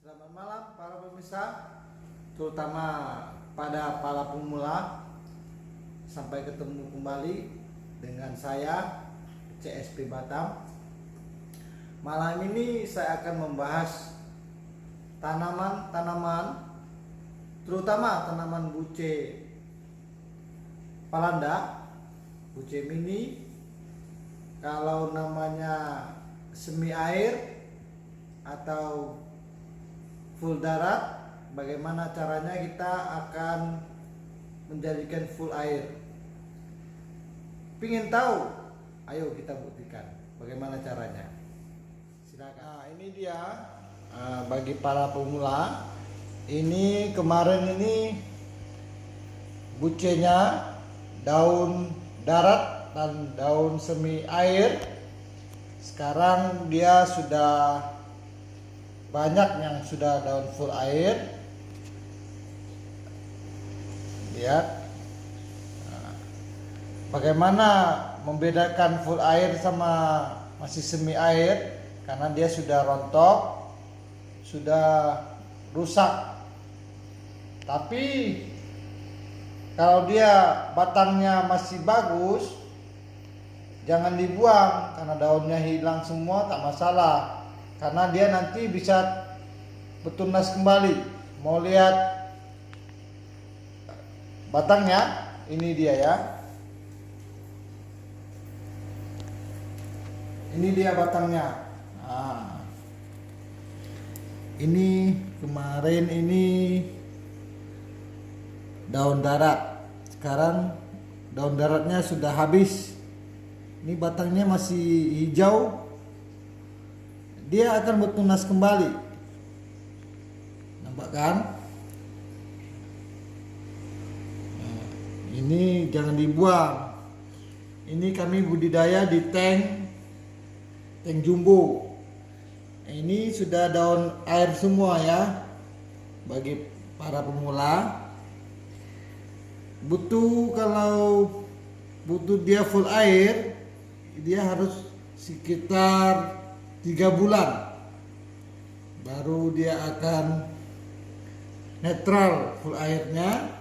Selamat malam para pemirsa, terutama pada para pemula. Sampai ketemu kembali dengan saya CSP Batam. Malam ini saya akan membahas tanaman-tanaman, terutama tanaman buce palanda, buce mini. Kalau namanya semi air atau full darat, bagaimana caranya kita akan menjadikan full air. Pingin tahu? Ayo kita buktikan bagaimana caranya. Silakan. Nah, ini dia bagi para pemula. Ini kemarin ini bucenya daun darat dan daun semi air. Sekarang dia sudah banyak yang sudah daun full air. Lihat. Bagaimana membedakan full air sama masih semi air? Karena dia sudah rontok, sudah rusak. Tapi kalau dia batangnya masih bagus, jangan dibuang karena daunnya hilang semua, tak masalah. Karena dia nanti bisa bertunas kembali. Mau lihat batangnya? Ini dia ya. Ini dia batangnya. Nah, ini kemarin ini daun darat. Sekarang daun daratnya sudah habis. Ini batangnya masih hijau. Dia akan bertunas kembali. Nampak kan? Nah, ini jangan dibuang. Ini kami budidaya di tank jumbo. Ini sudah daun air semua ya. Bagi para pemula, kalau butuh dia full air, dia harus sekitar 3 bulan baru dia akan netral full airnya.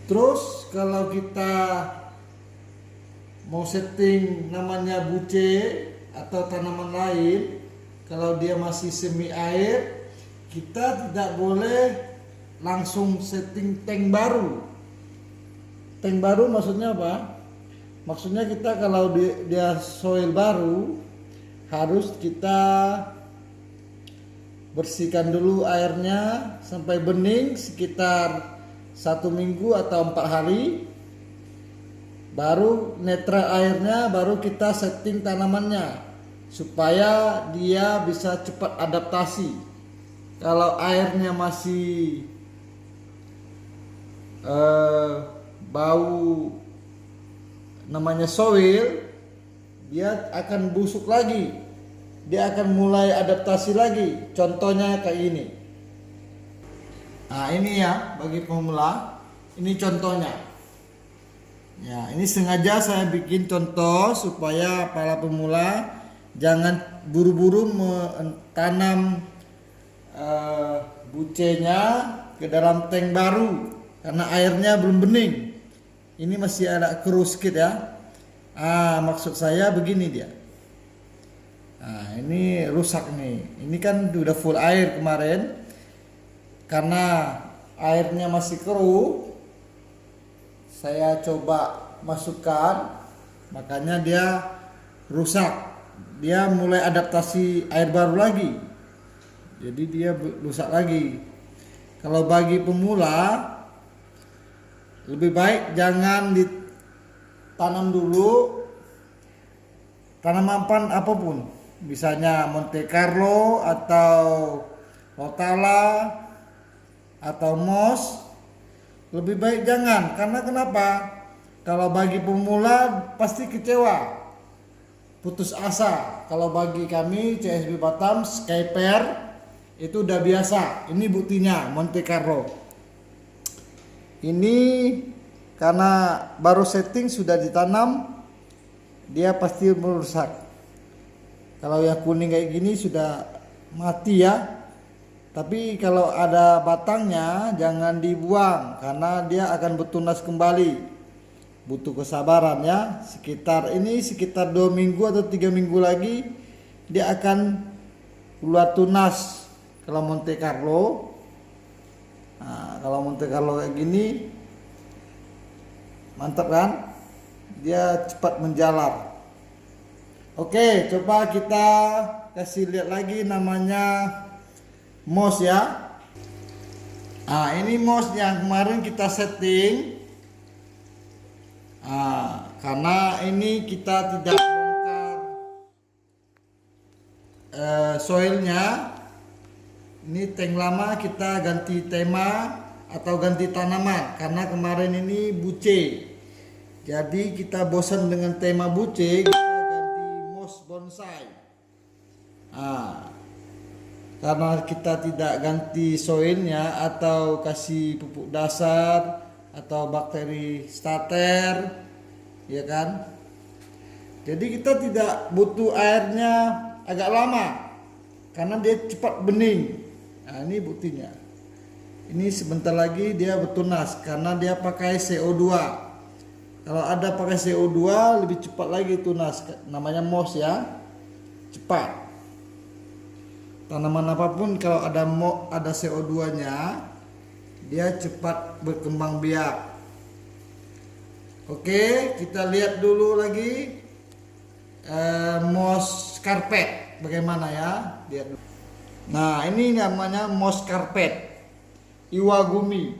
Terus kalau kita mau setting namanya buce atau tanaman lain, kalau dia masih semi air, kita tidak boleh langsung setting tank baru. Tank baru maksudnya apa? Maksudnya kita kalau dia soil baru, harus kita bersihkan dulu airnya sampai bening sekitar 1 minggu atau 4 hari. Baru netral airnya, baru kita setting tanamannya supaya dia bisa cepat adaptasi. Kalau airnya masih bau namanya soil, dia akan busuk lagi. Dia akan mulai adaptasi lagi. Contohnya kayak ini. Nah, ini ya bagi pemula. Ini contohnya. Ya, ini sengaja saya bikin contoh supaya para pemula jangan buru-buru menanam bucenya ke dalam tank baru karena airnya belum bening. Ini masih ada keruh sedikit ya. Maksud saya begini dia. Ini rusak nih. Ini kan udah full air kemarin. Karena airnya masih keruh, saya coba masukkan, makanya dia rusak. Dia mulai adaptasi air baru lagi. Jadi dia rusak lagi. Kalau bagi pemula, lebih baik jangan ditanam dulu tanaman apapun. Misalnya Monte Carlo atau Rotala atau moss. Lebih baik jangan, karena kenapa? Kalau bagi pemula pasti kecewa, putus asa. Kalau bagi kami CSP Batam Skyper itu udah biasa. Ini buktinya Monte Carlo. Ini karena baru setting sudah ditanam, dia pasti merusak. Kalau yang kuning kayak gini sudah mati ya. Tapi kalau ada batangnya jangan dibuang karena dia akan bertunas kembali. Butuh kesabaran ya. Sekitar 2 minggu atau 3 minggu lagi dia akan keluar tunas. Kalau Monte Carlo, nah, kalau Monte Carlo kayak gini, mantap kan? Dia cepat menjalar. Oke, coba kita kasih lihat lagi namanya moss ya. Nah, ini moss yang kemarin kita setting. Nah, karena ini kita tidak bongkar soilnya. Ini tank lama kita ganti tema atau ganti tanaman karena kemarin ini buce. Jadi kita bosan dengan tema buce, kita ganti moss bonsai. Nah, karena kita tidak ganti soilnya atau kasih pupuk dasar atau bakteri starter, ya kan? Jadi kita tidak butuh airnya agak lama karena dia cepat bening. Nah, ini buktinya. Ini sebentar lagi dia bertunas karena dia pakai CO2. Kalau ada pakai CO2 lebih cepat lagi tunas. Namanya moss ya. Cepat. Tanaman apapun kalau ada CO2-nya dia cepat berkembang biak. Oke, kita lihat dulu lagi moss carpet bagaimana ya. Lihat dulu. Nah, ini namanya moss carpet Iwagumi.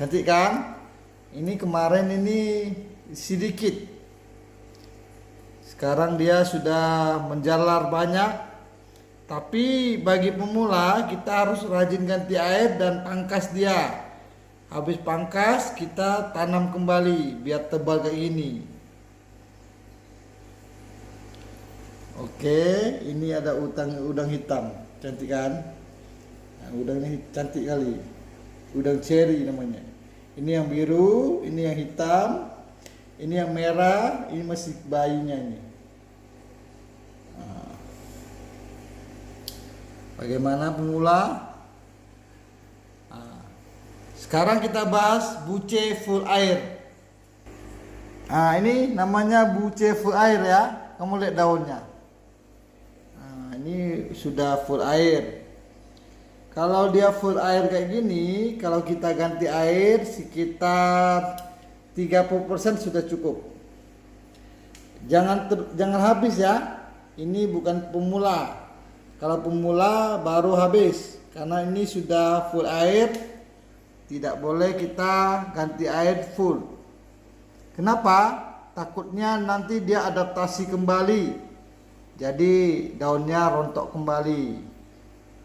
Cantik kan? Ini kemarin ini sedikit. Sekarang dia sudah menjalar banyak. Tapi bagi pemula kita harus rajin ganti air dan pangkas dia. Habis pangkas kita tanam kembali biar tebal kayak ini. Oke, ini ada udang hitam, cantik kan? Nah, udangnya cantik kali. Udang cherry namanya. Ini yang biru, ini yang hitam, ini yang merah, ini masih bayinya ini. Nah, bagaimana pemula? Nah, sekarang kita bahas buce full air. Nah, ini namanya buce full air ya. Kamu lihat daunnya. Ini sudah full air. Kalau dia full air kayak gini, kalau kita ganti air sekitar 30% sudah cukup. Jangan habis ya. Ini bukan pemula. Kalau pemula baru habis karena ini sudah full air. Tidak boleh kita ganti air full. Kenapa? Takutnya nanti dia adaptasi kembali. Jadi daunnya rontok kembali.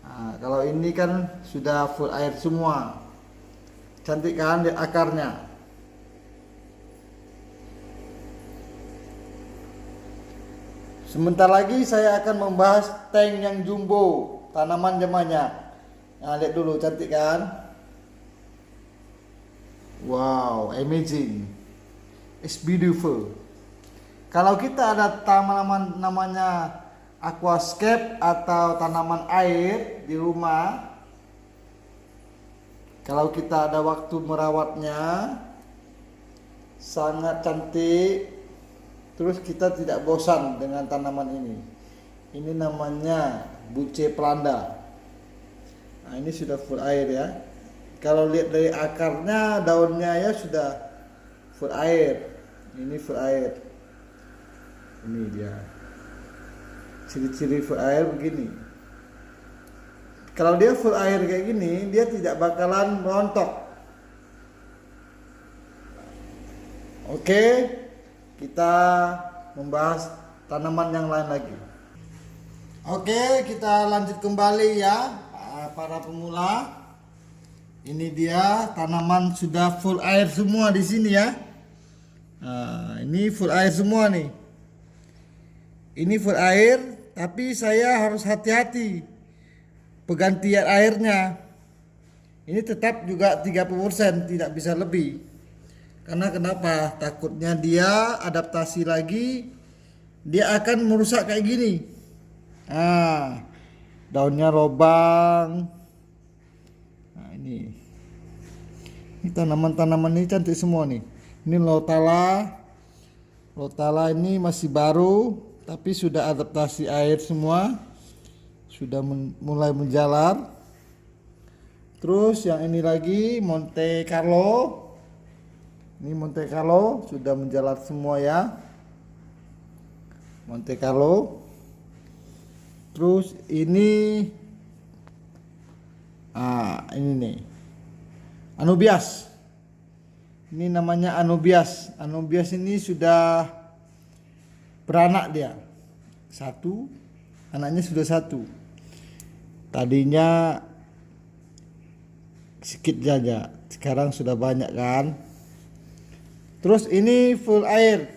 Nah, kalau ini kan sudah full air semua. Cantik kan di akarnya. Sebentar lagi saya akan membahas tank yang jumbo, tanaman zamannya. Nah, lihat dulu, cantik kan? Wow, amazing. It's beautiful. Kalau kita ada tanaman namanya aquascape atau tanaman air di rumah, kalau kita ada waktu merawatnya sangat cantik, terus kita tidak bosan dengan tanaman ini. Ini namanya buce pelanda. Nah, ini sudah full air ya. Kalau lihat dari akarnya, daunnya ya sudah full air. Ini full air. Ini dia ciri-ciri full air begini. Kalau dia full air kayak gini, dia tidak bakalan rontok. Oke, kita membahas tanaman yang lain lagi. Oke, kita lanjut kembali ya para pemula. Ini dia tanaman sudah full air semua di sini ya. Nah, ini full air semua nih. Ini full air, tapi saya harus hati-hati penggantian airnya. Ini tetap juga 30%, tidak bisa lebih. Karena kenapa? Takutnya dia adaptasi lagi dia akan merusak kayak gini. Nah, daunnya lobang. Nah, ini tanaman-tanaman ini cantik semua nih. Ini lotala. Lotala ini masih baru, tapi sudah adaptasi air semua. Sudah mulai menjalar. Terus yang ini lagi Monte Carlo. Ini Monte Carlo sudah menjalar semua ya. Monte Carlo. Terus ini ini nih. Anubias. Ini namanya Anubias. Anubias ini sudah beranak dia. Satu, anaknya sudah satu. Tadinya sedikit saja, sekarang sudah banyak kan. Terus ini full air,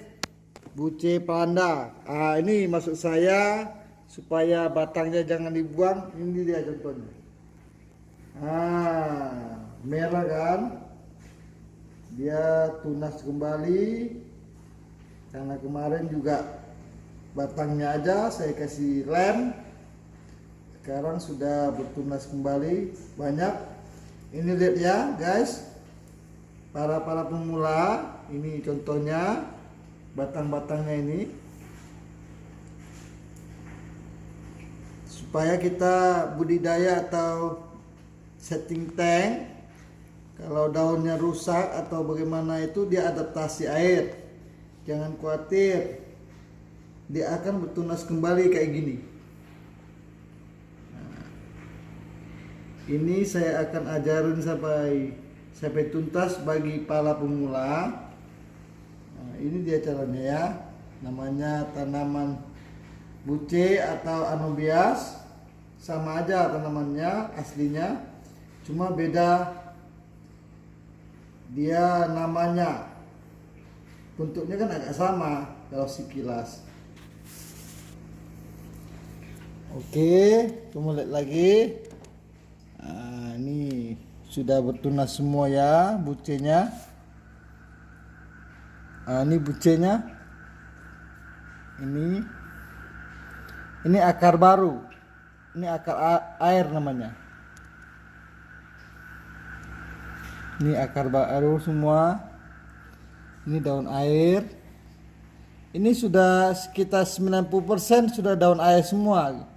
buce panda. Ini maksud saya supaya batangnya jangan dibuang. Ini dia contohnya. Merah kan, dia tunas kembali. Karena kemarin juga batangnya aja saya kasih lem. Sekarang sudah bertunas kembali banyak. Ini lihat ya guys, para pemula, ini contohnya batang-batangnya ini. Supaya kita budidaya atau setting tank, kalau daunnya rusak atau bagaimana itu dia adaptasi air. Jangan khawatir, dia akan bertunas kembali kayak gini. Ini saya akan ajarin sampai tuntas bagi para pemula. Ini dia caranya ya. Namanya tanaman buce atau anubias. Sama aja tanamannya aslinya. Cuma beda dia namanya. Bentuknya kan agak sama kalau sekilas. Oke, kita lihat lagi. Ini sudah bertunas semua ya bucenya. Ini bucenya. Ini akar baru. Ini akar air namanya. Ini akar baru semua. Ini daun air. Ini sudah sekitar 90% sudah daun air semua.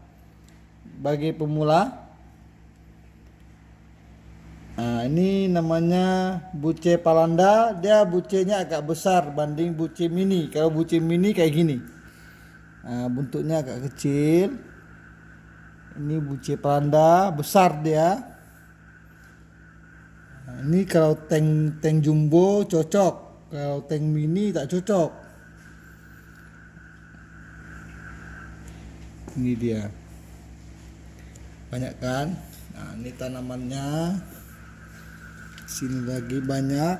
Bagi pemula. Ini namanya buce palanda. Dia bucenya agak besar banding buce mini. Kalau buce mini kayak gini, bentuknya agak kecil. Ini buce palanda besar dia. Ini kalau tank jumbo cocok. Kalau tank mini tak cocok. Ini dia. Banyak kan? Ini tanamannya. Sini lagi banyak.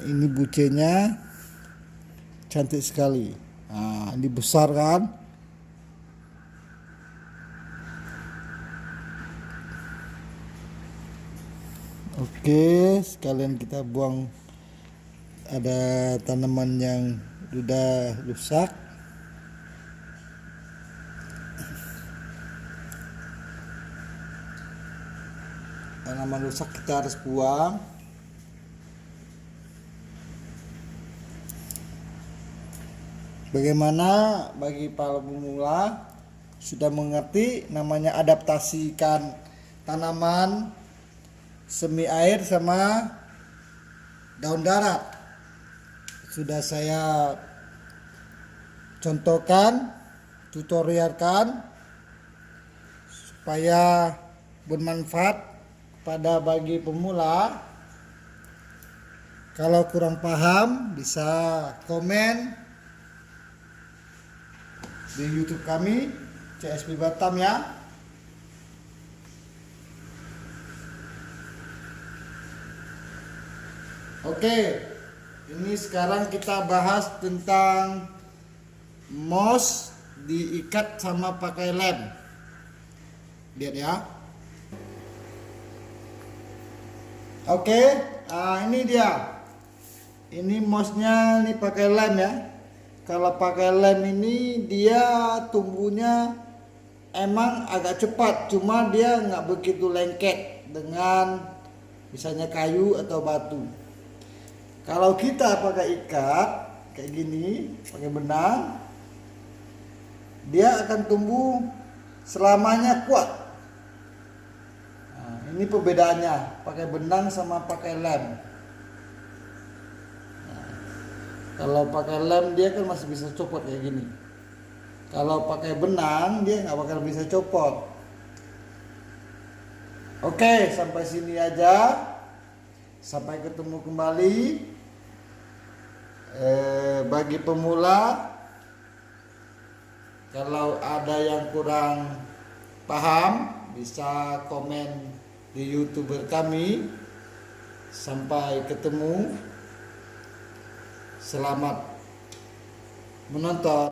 Ini bucenya cantik sekali. Ini besar kan? Oke, sekalian kita buang. Ada tanaman yang sudah rusak. Tanaman rusak kita harus buang. Bagaimana bagi para pemula sudah mengerti namanya adaptasikan tanaman semi air sama daun darat. Sudah saya contohkan, tutorialkan supaya bermanfaat pada bagi pemula. Kalau kurang paham bisa komen di YouTube kami CSP Batam ya. Oke, ini sekarang kita bahas tentang moss diikat sama pakai lem. Lihat ya. Oke, ini dia. Ini mouse-nya nih pakai lem ya. Kalau pakai lem ini dia tumbuhnya emang agak cepat, cuma dia nggak begitu lengket dengan misalnya kayu atau batu. Kalau kita pakai ikat kayak gini, pakai benang, dia akan tumbuh selamanya kuat. Nah, ini perbedaannya pakai benang sama pakai lem. Kalau pakai lem dia kan masih bisa copot kayak gini. Kalau pakai benang dia nggak bakal bisa copot. Oke, sampai sini aja. Sampai ketemu kembali. Bagi pemula, kalau ada yang kurang paham bisa komen di YouTuber kami. Sampai ketemu. Selamat menonton.